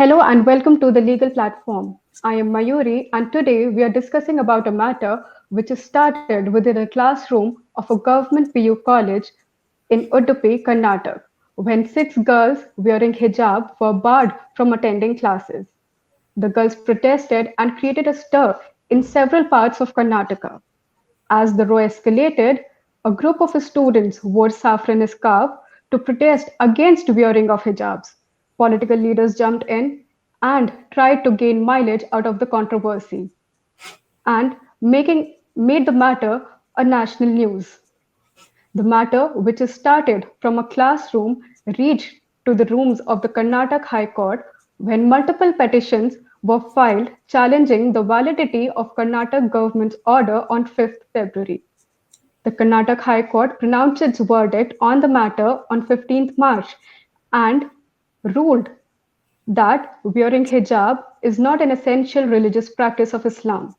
Hello and welcome to the legal platform. I am Mayuri and today we are discussing about a matter which is started within a classroom of a government PU college in Udupi, Karnataka, when six girls wearing hijab were barred from attending classes. The girls protested and created a stir in several parts of Karnataka. As the row escalated, a group of students wore saffron scarf to protest against wearing of hijabs. Political leaders jumped in and tried to gain mileage out of the controversy and made the matter a national news. The matter, which is started from a classroom, reached to the rooms of the Karnataka High Court when multiple petitions were filed challenging the validity of Karnataka government's order on 5th February. The Karnataka High Court pronounced its verdict on the matter on 15th March and ruled that wearing hijab is not an essential religious practice of Islam.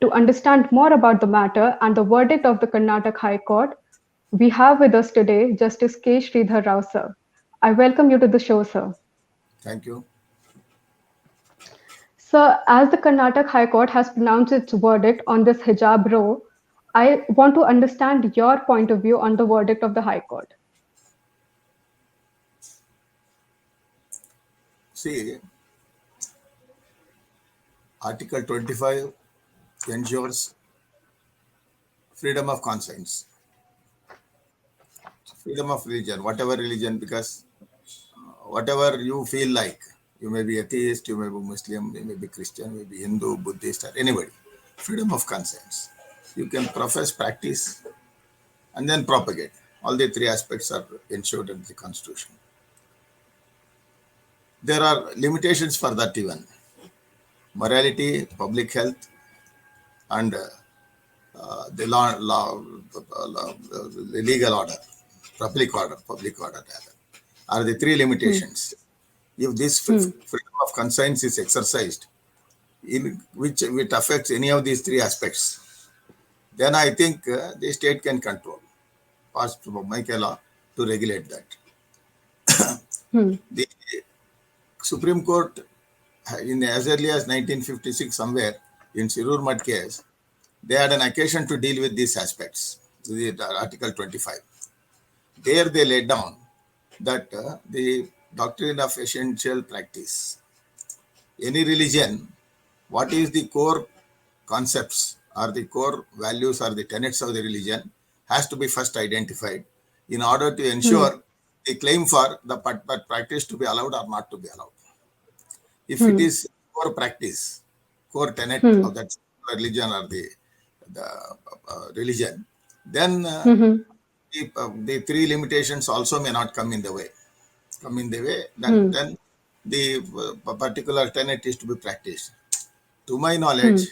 To understand more about the matter and the verdict of the Karnataka High Court, we have with us today Justice K Sridhar Rao, sir. I welcome you to the show, sir. Thank you. Sir, as the Karnataka High Court has pronounced its verdict on this hijab row, I want to understand your point of view on the verdict of the High Court. See, Article 25 ensures freedom of conscience, freedom of religion, whatever religion, because whatever you feel like, you may be atheist, you may be Muslim, you may be Christian, you may be Hindu, Buddhist, or anybody, freedom of conscience. You can profess, practice, and then propagate. All the three aspects are ensured in the Constitution. There are limitations for that even. Morality, public health, and the the legal order, public order rather, are the three limitations. If this freedom of conscience is exercised, in which it affects any of these three aspects, then I think the state can control, pass to make a law to regulate that. The Supreme Court, in as early as 1956, somewhere in Sirur Mud case, they had an occasion to deal with these aspects, the Article 25. There they laid down that the doctrine of essential practice, any religion, what is the core concepts or the core values or the tenets of the religion has to be first identified in order to ensure the claim for the practice to be allowed or not to be allowed. If it is core practice, core tenet of that religion or the religion, then the three limitations also may not come in the way. Then the particular tenet is to be practiced. To my knowledge,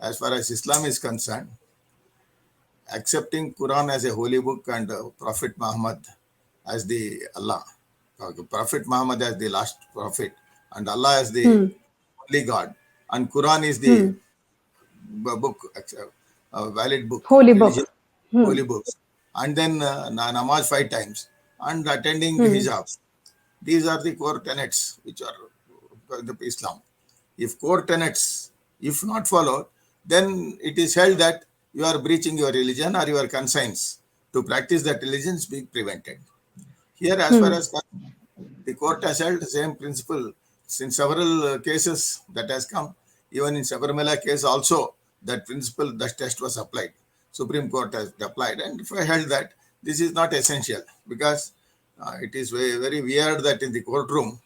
as far as Islam is concerned, accepting Quran as a holy book and Prophet Muhammad as the Allah, Prophet Muhammad as the last prophet, and Allah as the only God, and Quran is the book, valid book, Holy religion, book. holy books, and then namaz 5 times and attending hijab. These are the core tenets which are the Islam. If core tenets, if not followed, then it is held that you are breaching your religion or your conscience to practice that religion is being prevented. Here, as far as the court has held the same principle in several cases that has come, even in Sabarimala case also, that principle, that test was applied. Supreme Court has applied, and if I held that this is not essential, because it is very, very weird that in the courtroom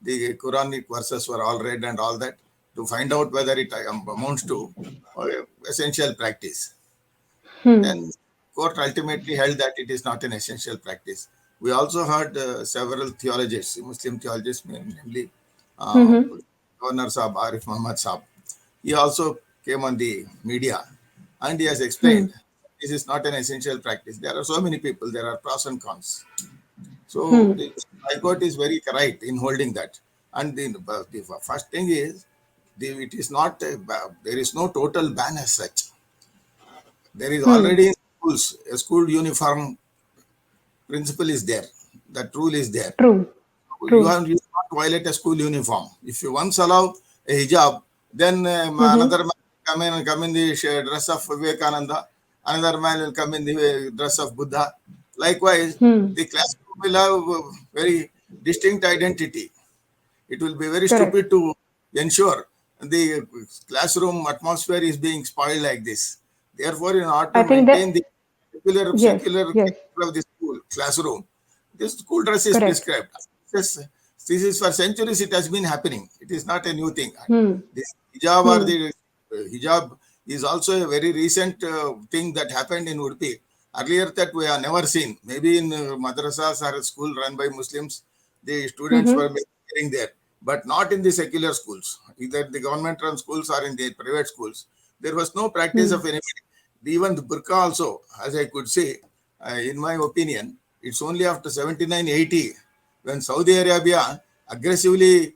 the Quranic verses were all read and all that to find out whether it amounts to essential practice. Then court ultimately held that it is not an essential practice. We also heard several theologians, Muslim theologians, namely Governor Saab, Arif Muhammad Saab. He also came on the media and he has explained this is not an essential practice. There are so many people, there are pros and cons. So the High Court is very right in holding that. And the first thing is, it is not there is no total ban as such. There is already in schools a school uniform principle is there. That rule is there. True. True. you not violate a school uniform. If you once allow a hijab, then Mm-hmm. another man will come in the dress of Vivekananda, another man will come in the dress of Buddha. Likewise, Hmm. the classroom will have very distinct identity. It will be very Correct. stupid to ensure the classroom atmosphere is being spoiled like this. Therefore, in order to I think maintain that the yes, secular yes, character of the school classroom, this school dress is correct. prescribed. This, this is for centuries it has been happening. It is not a new thing. Hmm. This hijab or Hmm. the hijab is also a very recent thing that happened in Udupi. Earlier that we have never seen. Maybe in madrasas or a school run by Muslims, the students were Mm-hmm. wearing there, but not in the secular schools, either the government run schools or in the private schools. There was no practice Hmm. of anybody. Even the burqa also, as I could say, in my opinion, it's only after 7980 when Saudi Arabia aggressively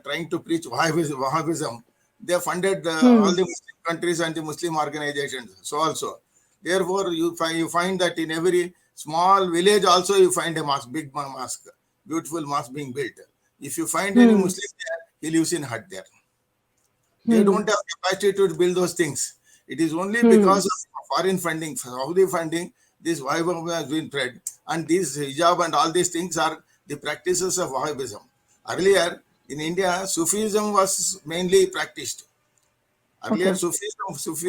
trying to preach Wahhabism, they funded all Hmm. the Muslim countries and the Muslim organizations. So also, therefore, you find that in every small village also you find a mosque, big mosque, beautiful mosque being built. If you find any Hmm. Muslim there, he lives in hut there. They Hmm. don't have capacity to build those things. It is only Hmm. because of foreign funding, Saudi funding, this Wahhabism has been spread. And this hijab and all these things are the practices of Wahhabism. Earlier in India, Sufism was mainly practiced. Earlier, Okay.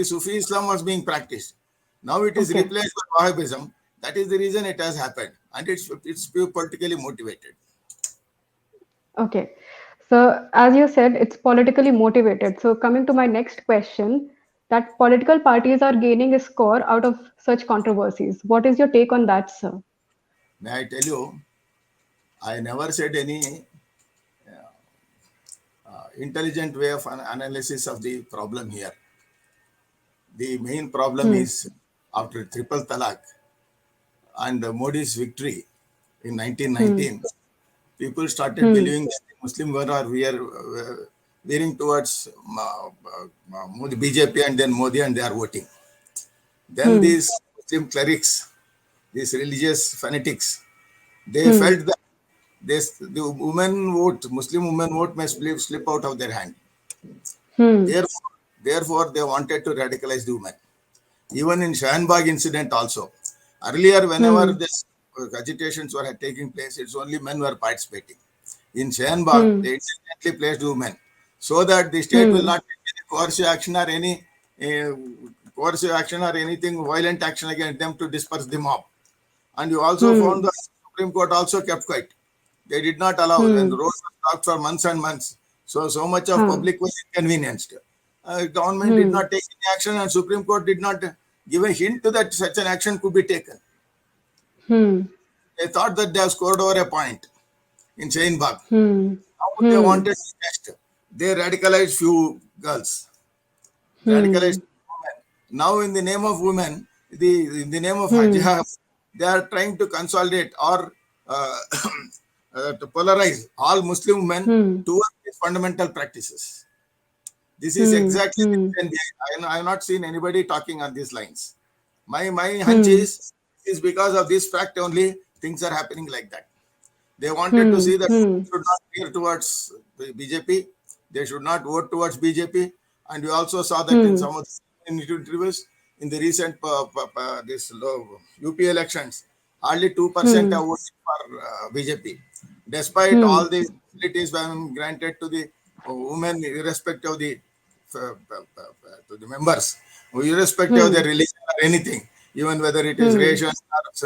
Sufi Islam was being practiced. Now it is Okay. replaced by Wahhabism. That is the reason it has happened. And it's politically motivated. Okay. So, as you said, it's politically motivated. So, coming to my next question, that political parties are gaining a score out of such controversies. What is your take on that, sir? May I tell you, I never said any intelligent way of analysis of the problem here. The main problem Hmm. is after triple talaq and Modi's victory in Hmm. 1919, people started Hmm. believing that the Muslim women are veering towards Modi, BJP and then Modi and they are voting. Then Hmm. these Muslim clerics, these religious fanatics, they Hmm. felt that the women vote, Muslim women vote may slip out of their hand. Hmm. Therefore, they wanted to radicalize the women. Even in Shahanbag incident also. Earlier, whenever Hmm. this agitations were taking place, it's only men were participating. In Shahanbag, Hmm. they incidentally placed women so that the state will Hmm. not take any uh, coercive action or anything violent action against them to disperse the mob. And you also found Hmm. the Supreme Court also kept quiet. They did not allow when the Hmm. roads were blocked for months and months. So much of Huh. public was inconvenienced. Government did Hmm. not take any action, and Supreme Court did not give a hint that such an action could be taken. Hmm. They thought that they have scored over a point in Shahinbag. Hmm. Now they Hmm. wanted to test. They radicalized few girls, radicalized Hmm. women. Now, in the name of women, in the name of Hmm. hijab, they are trying to consolidate or uh, to polarize all Muslim women Hmm. towards these fundamental practices. This is Hmm. exactly the Hmm. reason behind. I have not seen anybody talking on these lines. My hunch Hmm. is because of this fact only things are happening like that. They wanted to Hmm. see that Hmm. should not veer towards the BJP. They should not vote towards BJP. And we also saw that in Hmm. some of the interviews in the recent UP elections, hardly 2% Hmm. are voting for BJP, despite Hmm. all the facilities being granted to the women, irrespective of the to the members, irrespective of their Hmm. religion or anything, even whether it is Hmm. ration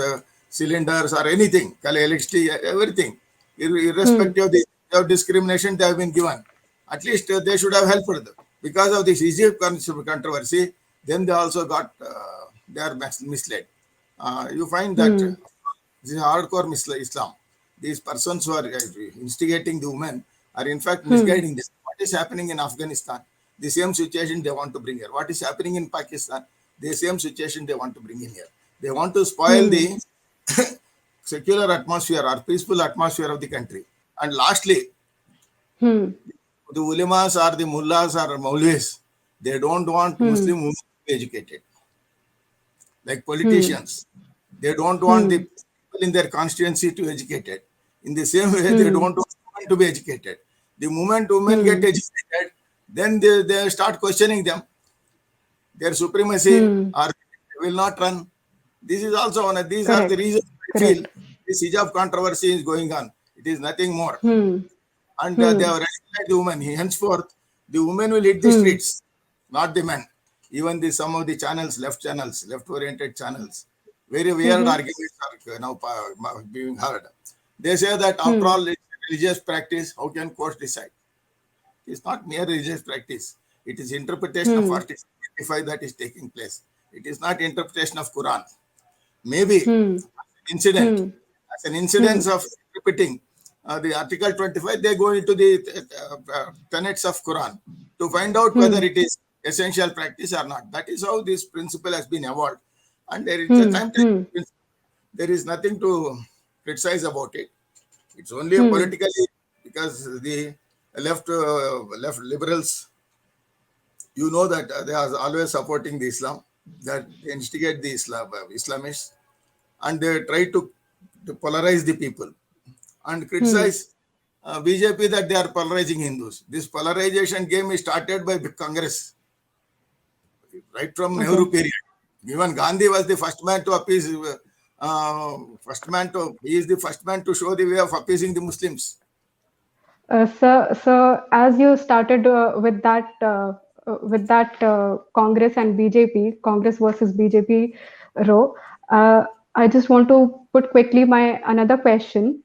or cylinders or anything, electricity, everything, Hmm. irrespective of discrimination, they have been given. At least they should have helped them. Because of this Egypt controversy, then they also got they are misled. You find that Hmm. this is hardcore Islam. These persons who are instigating the women are in fact Hmm. misguiding them. What is happening in Afghanistan? The same situation they want to bring here. What is happening in Pakistan? The same situation they want to bring in here. They want to spoil Hmm. the secular atmosphere or peaceful atmosphere of the country. And lastly, Hmm. the ulemas or the mullahs or maulvis, they don't want Hmm. Muslim women to be educated like Hmm. politicians. They don't want the Hmm. people in their constituency to be educated. In the same way, they don't want women to be educated. The moment women get educated, then they start questioning them, their supremacy, or they will not run. This is also one of these are the Correct. reasons I feel Correct. this hijab controversy is going on. It is nothing more. Hmm. And they Hmm. have recognized the women. Henceforth, the women will hit the Hmm. streets, not the men. Even some of the channels, left-oriented channels, very weird Hmm. arguments are now being heard. They say that after Hmm. all, it's religious practice. How can courts decide? It's not mere religious practice. It is interpretation of Hmm. Article 25 that is taking place. It is not interpretation of Quran. Maybe Hmm. incident, Hmm. as an Hmm. incidence of repeating the Article 25, they go into the tenets of Quran to find out whether Hmm. it is essential practice or not. That is how this principle has been evolved. And there is a Hmm. time Hmm. there is nothing to criticize about it. It's only a Hmm. politically because the left liberals, you know that they are always supporting the Islam, that they instigate the Islamists, and they try to polarize the people and Hmm. criticize BJP that they are polarizing Hindus. This polarization game is started by Congress right from Nehru Okay. period. Even Gandhi was the first man to appease. He is the first man to show the way of appeasing the Muslims. So as you started with that Congress and BJP, Congress versus BJP row, I just want to put quickly my another question.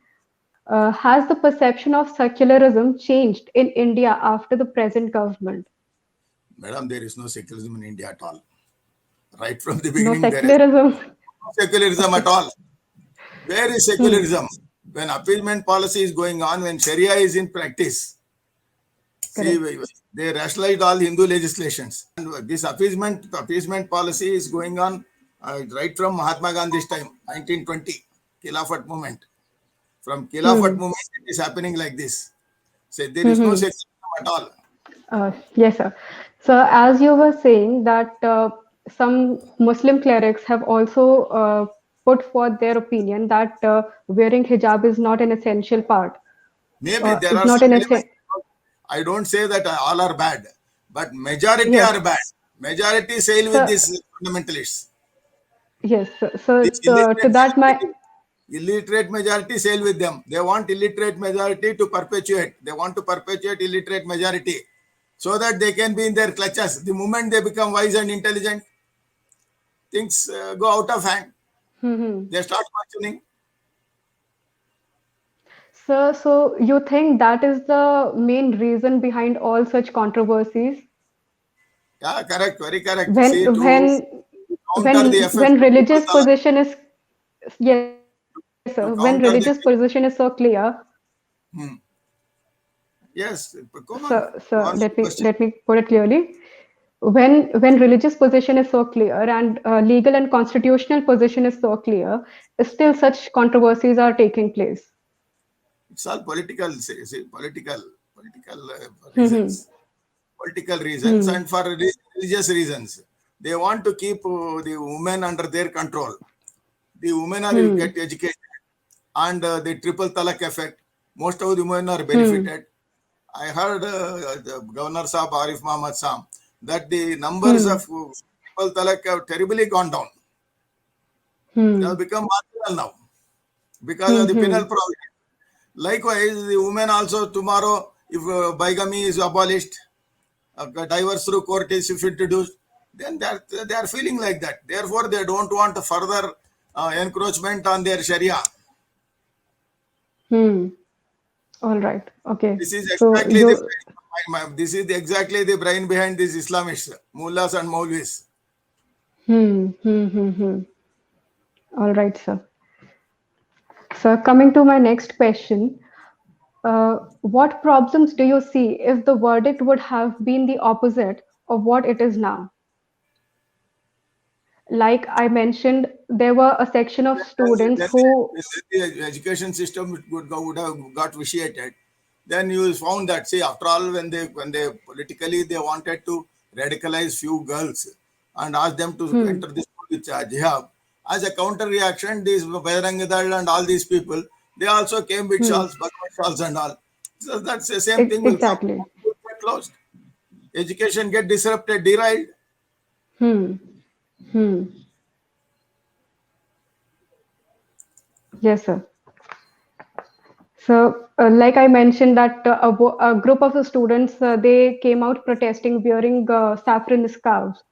Has the perception of secularism changed in India after the present government? Madam, there is no secularism in India at all. Right from the No beginning, there is secularism. no secularism at Okay. all. Where is Hmm. secularism? When appeasement policy is going on, when Sharia is in practice, see, Correct. they rationalized all Hindu legislations. And this appeasement policy is going on right from Mahatma Gandhi's time, 1920, Khilafat movement. From Khilafat Hmm. movement, it is happening like this. Say there is no Hmm. secularism at all. Yes, sir. So, as you were saying that some Muslim clerics have also put forth their opinion that wearing hijab is not an essential part, Maybe there is are not some an elements. essential. I don't say that all are bad, but majority Yes. are bad. Majority sail with So, these fundamentalists. yes. So, This to that my illiterate majority sail with them. They want illiterate majority to perpetuate. They want to perpetuate illiterate majority so that they can be in their clutches. The moment they become wise and intelligent, things go out of hand. hmm. They start questioning. So you think that is the main reason behind all such controversies? Yeah, correct, very correct. When See, when counter the effect when of triple religious talaq, position is yes, sir. When religious to position counter is the so clear, hmm, yes, come on, so go on with the let question. me put it clearly. When religious position is so clear and legal and constitutional position is so clear, still such controversies are taking place. It's all political, see, political Hmm. reasons. Political reasons Hmm. and for religious reasons. They want to keep the women under their control. The women are Hmm. get educated and the triple talak effect. Most of the women are Hmm. benefited. I heard the Governor Saab Arif Muhammad Sam that the numbers Hmm. of triple talak have terribly gone down. They Hmm. have become marginal now because Hmm. of the penal Hmm. provision. Likewise, the women also tomorrow, if bigamy is abolished, divorce through court is if introduced, then they are feeling like that. Therefore, they don't want further encroachment on their Sharia. Hmm. All right. Okay. This is So exactly the you this is exactly the brain behind these Islamists, mullahs and maulvis. hmm. All right, sir. So coming to my next question, what problems do you see if the verdict would have been the opposite of what it is now? Like I mentioned, there were a section of students Then who, the education system would have got vitiated. Then you found that, see, after all, when they politically they wanted to radicalize few girls and ask them to hmm, enter this school with jihad, as a counter reaction, these Bajrang Dal and all these people, They also came with Hmm. shawls, Bhagwan shawls and all. So that's the same thing will come. Exactly. Get closed. Education get disrupted, derailed. Hmm. Hmm. Yes, sir. So, like I mentioned, that a group of the students they came out protesting wearing saffron scarves.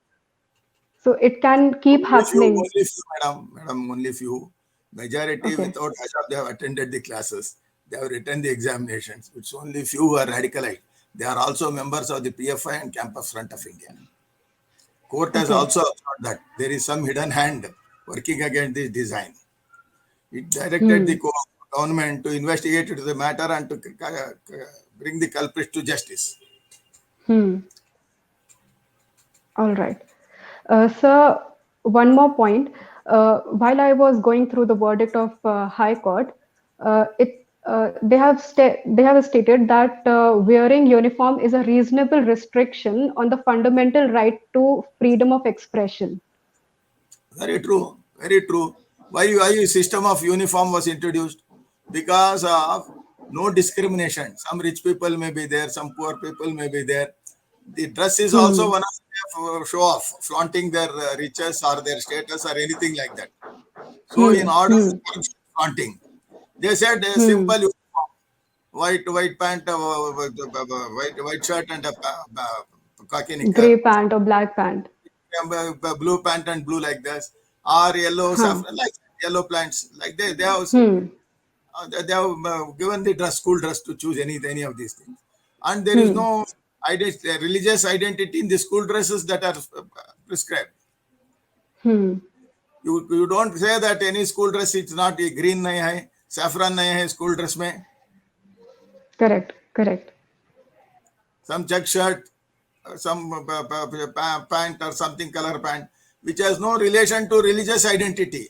So it can keep happening. Only few, madam, only few. Majority Okay. without hijab, they have attended the classes. They have written the examinations. It's only few who are radicalized. They are also members of the PFI and Campus Front of India. Court has Okay. also observed that there is some hidden hand working against this design. It directed the Hmm. government to investigate into the matter and to bring the culprits to justice. Hmm. All right. Sir, one more point. While I was going through the verdict of High Court, they have stated that wearing uniform is a reasonable restriction on the fundamental right to freedom of expression. Very true. Very true. Why system of uniform was introduced? Because of no discrimination. Some rich people may be there, some poor people may be there. The dress is also Hmm. one of the show off, flaunting their riches or their status or anything like that. So in Hmm. order to Hmm. curb flaunting, they said a simple Hmm. uniform, white pant, white shirt and a khaki knicker, Gray pant or black pant. blue pant and blue like this, or yellow Huh. saffron like yellow plants like they have Hmm. they have given the dress school dress to choose any of these things, and there is Hmm. no religious identity in the school dresses that are prescribed. Hmm. You don't say that any school dress it's not a green nahi hai, saffron nahi hai school dress mein, Correct. Correct. some check shirt, some pant or something color pant which has no relation to religious identity.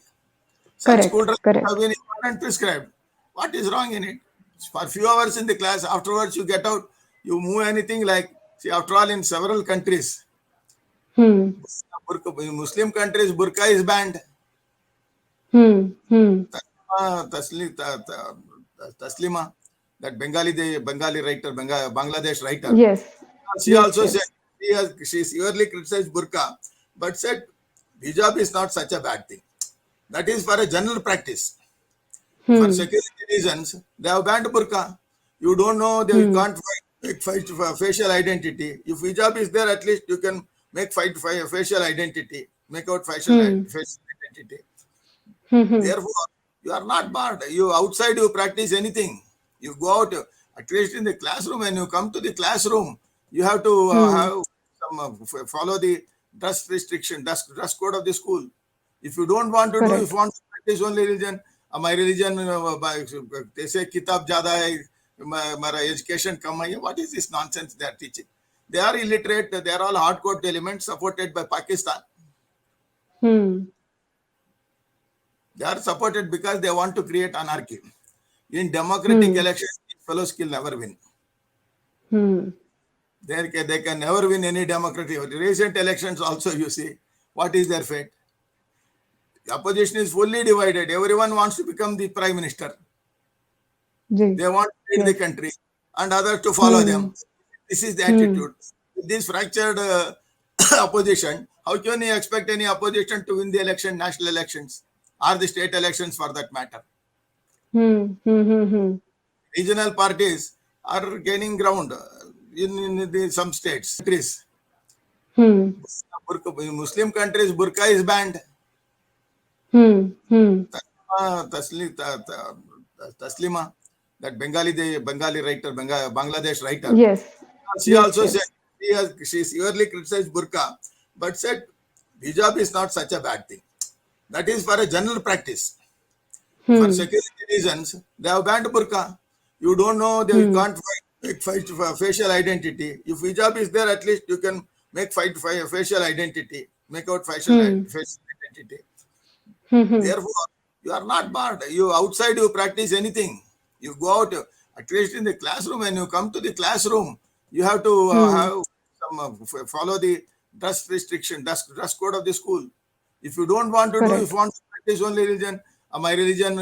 Such school Correct. dresses have Correct. been important prescribed. What is wrong in it? For few hours in the class, afterwards you get out, you move anything like, see, after all, in several countries, Hmm. in Muslim countries, burqa is banned. Hmm. Hmm. Taslima, that Bengali writer, Bangladesh writer, Yes. she Yes. also said Yes. she severely criticized burqa, but said hijab is not such a bad thing. That is for a general practice. For Hmm. security reasons, they have banned burqa. You don't know, you Hmm. can't fight for facial identity. If hijab is there, at least you can fight for facial identity, make out Hmm. facial identity. Hmm. Hmm. Therefore, you are not barred. You outside, you practice anything. You go out, at least in the classroom, and you come to the classroom, you have to Hmm. have some follow the dress code of the school. If you don't want to do, if Correct. you want to practice only religion, my religion, they say kitab jada hai, my education kam hai. What is this nonsense they are teaching? They are illiterate. They are all hardcore elements supported by Pakistan. Hmm. They are supported because they want to create anarchy. In democratic Hmm. elections, these fellows will never win. Hmm. They can never win any democratic. Recent elections also, you see, what is their fate? The opposition is fully divided. Everyone wants to become the prime minister. Ji. They want to lead the Yes. country and others to follow Hmm. them. This is the Hmm. attitude. With this fractured opposition, how can you expect any opposition to win the national elections, or the state elections for that matter? Hmm. Hmm. Hmm. Hmm. Regional parties are gaining ground in some states. Countries, Hmm. in Muslim countries, burqa is banned. Hmm. Hmm. Taslima, that Bengali writer, Bangladesh writer, Yes. she Yes. also said Yes. she severely criticized burqa, but said hijab is not such a bad thing. That is for a general practice. For Hmm. security reasons, they have banned burqa. You don't know, you Hmm. can't fight for facial identity. If hijab is there, at least you can fight for facial identity, make out Hmm. facial identity. Hmm. Hmm. Therefore, you are not barred. You outside, you practice anything. You go out, at least in the classroom, and you come to the classroom, you have to Hmm. have some follow the dress code of the school. If you don't want to do, if you Correct. want to practice only religion, My religion,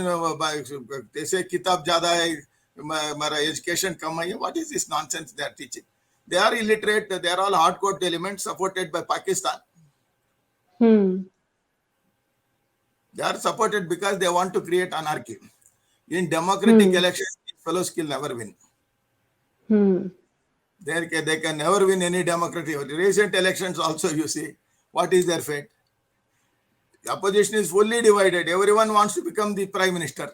they say kitab jada hai, my education kam hai. What is this nonsense they are teaching? They are illiterate. They are all hardcore elements supported by Pakistan. Hmm. They are supported because they want to create anarchy. In democratic Hmm. elections, fellows will never win. Hmm. They can never win any democratic. Recent elections also, you see, what is their fate? The opposition is fully divided. Everyone wants to become the prime minister.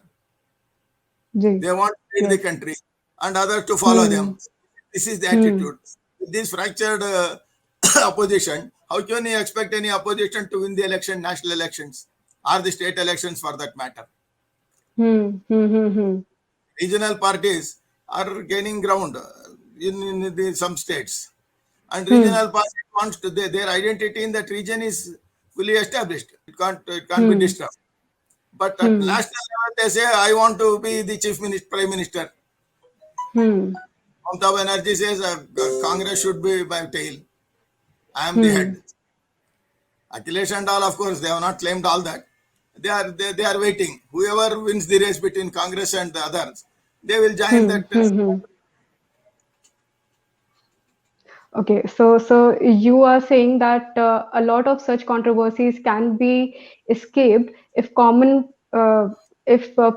Ji. They want to lead the Yes. country and others to follow Hmm. them. This is the Hmm. attitude. With this fractured opposition, how can you expect any opposition to win the election, national elections, or the state elections for that matter? Hmm. Hmm. Hmm. Hmm. Regional parties are gaining ground in some states, and Hmm. regional parties wants to their identity in that region is fully established. It can't be Hmm. disturbed. But at Hmm. national level, they say, I want to be the chief minister, prime minister. Hmm. Mamata Banerjee says, Congress should be my tail. I am the Hmm. head. Akhilesh and all, of course, they have not claimed all that. They are waiting. Whoever wins the race between Congress and the others, they will join Hmm. that. Hmm. Hmm. Okay, so you are saying that a lot of such controversies can be escaped if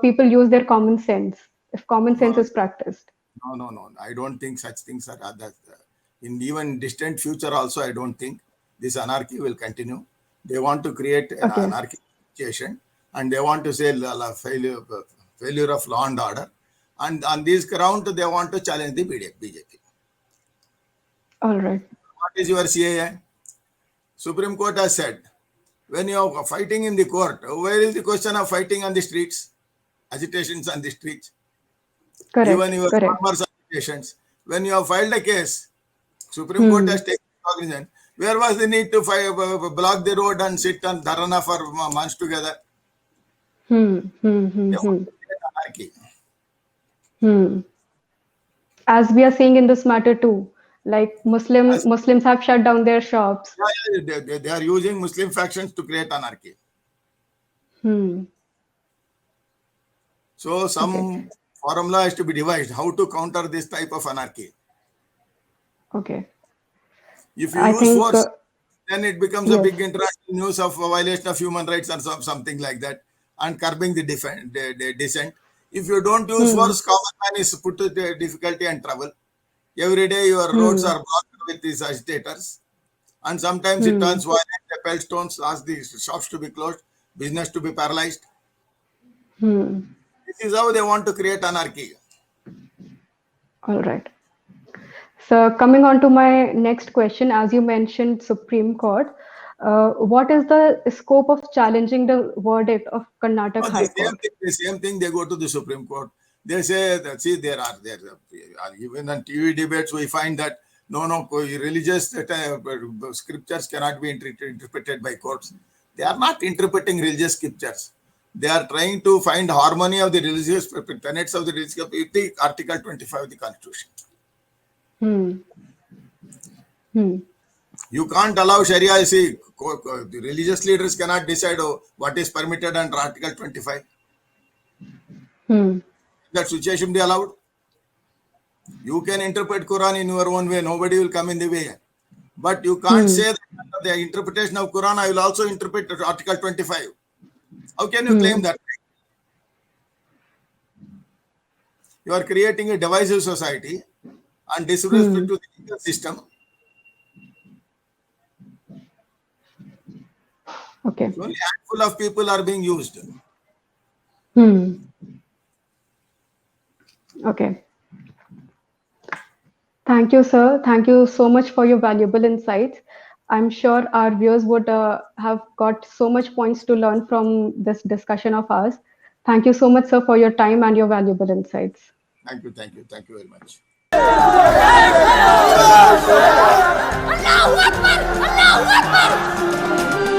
people use their common sense, if common No, sense is practiced. no. I don't think such things are that. In even distant future, also, I don't think this anarchy will continue. They want to create an Okay, anarchy situation, and they want to say failure of law and order. And on this ground, they want to challenge the BJP. all right. What is your CAA? Supreme Court has said, when you are fighting in the court, where is the question of fighting on the streets, agitations on the streets? Even Correct, your correct. farmers' agitations. When you have filed a case, Supreme Court has Hmm, taken cognizance. Where was the need to block the road and sit on dharana for months together? hmm, hmm, hmm, They want hmm, to create anarchy. hmm. As we are seeing in this matter too, like As, Muslims have shut down their shops. they are using Muslim factions to create anarchy. Hmm. So Okay, some formula has to be devised how to counter this type of anarchy. okay. If you I use think force, then it becomes a yes. big international news of a violation of human rights or something like that, and curbing the dissent. If you don't use Hmm, force, common man is put to the difficulty and trouble. Every day your roads hmm, are blocked with these agitators, and sometimes it hmm. turns violent. They pelt stones, ask the shops to be closed, business to be paralyzed. Hmm. This is how they want to create anarchy. All right. So coming on to my next question, as you mentioned, Supreme Court, what is the scope of challenging the verdict of Karnataka No, High Court? the same thing. They go to the Supreme Court. They say that see even on TV debates we find that no religious scriptures cannot be interpreted by courts. They are not interpreting religious scriptures. They are trying to find harmony of the religious tenets of the religious with the Article 25 of the Constitution. Hmm. Hmm. You can't allow Sharia. See, the religious leaders cannot decide what is permitted under Article 25. Hmm. That situation be allowed. You can interpret Quran in your own way. Nobody will come in the way. But you can't Hmm. say that the interpretation of Quran, I will also interpret Article 25. How can you claim Hmm. that? You are creating a divisive society and disrespect Hmm. to the legal system. Okay. Only a handful of people are being used. Hmm. Okay. Thank you, sir. Thank you so much for your valuable insights. I'm sure our viewers would have got so much points to learn from this discussion of ours. Thank you so much, sir, for your time and your valuable insights. Thank you very much. Allah Akbar Allah Akbar